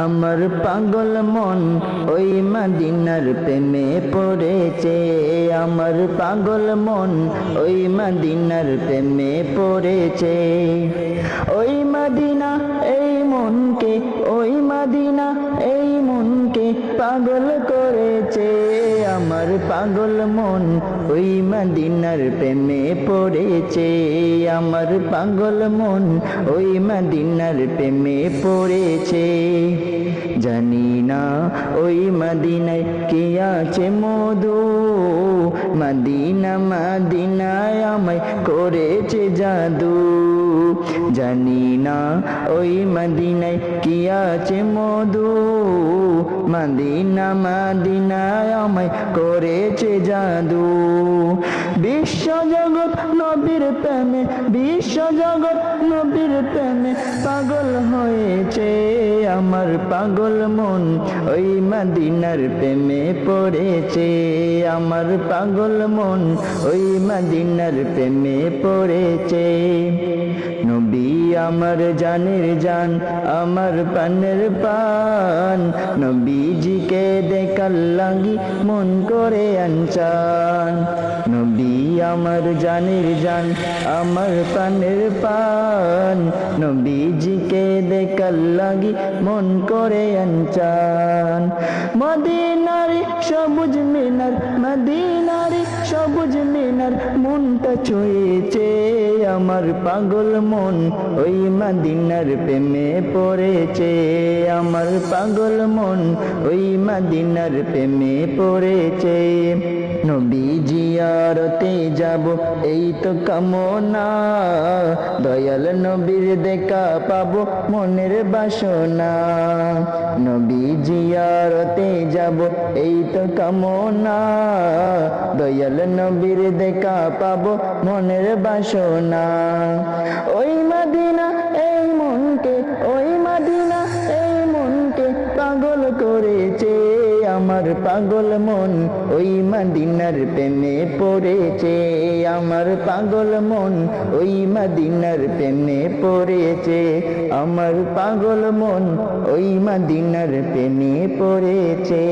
আমার পাগল মন ওই মদিনার প্রেমে পড়েছে। আমার পাগল মন ওই মদিনার প্রেমে পড়েছে। ওই মদিনা এই মনকে, ওই মদিনা এই মনকে পাগল করেছে। আমার পাগল মন ওই মদিনার প্রেমে পড়েছে। আমার পাগল মন ওই মদিনার প্রেমে পড়েছে। জানি না ওই মদিনায় কি আছে মধু, মদিনা মদিনায় আমায় করেছে জাদু। জানি না ওই মদিনায় কি আছে মধু, মদিনা মদিনায় আমায় করেছে জাদু। বিশ্ব জগৎ নবীর প্রেমে, বিশ্ব জগৎ নবীর প্রেমে পাগল হয়েছে। আমার পাগল মন ওই মদিনার প্রেমে পড়েছে। আমার পাগল মন ওই মদিনার প্রেমে পড়েছে। নবী আমার জানের জান, আমার প্রাণের প্রাণ, নবীজিকে দেখার লাগি মন করে আনচান। নবী আমার জানের জান, আমার প্রাণের প্রাণ, নবীজিকে দেখার লাগি মন করে আনচান। মদিনারি সবুজ মিনার, মদিনারি সবুজ মিনার মনটা ছুঁয়েছে। আমার পাগল মন ওই মদিনার প্রেমে পড়েছে। আমার পাগল মন ওই মদিনার প্রেমে পড়েছে। নবী জিয়ারতে যাব এই তো কামনা, দয়াল নবীর দেখা পাবো মনের বাসনা। নবী জিয়ারতে যাব এই তো কামনা, দয়াল নবীর দেখা পাবো মনের বাসনা। ওই মদিনা এই মনকে, ওই মদিনা এই মনকে পাগল করেছে। আমার পাগল মন ওই মদিনার প্রেমে পড়েছে। আমার পাগল মন ওই মদিনার প্রেমে পড়েছে। আমার পাগল মন ওই মদিনার প্রেমে পড়েছে।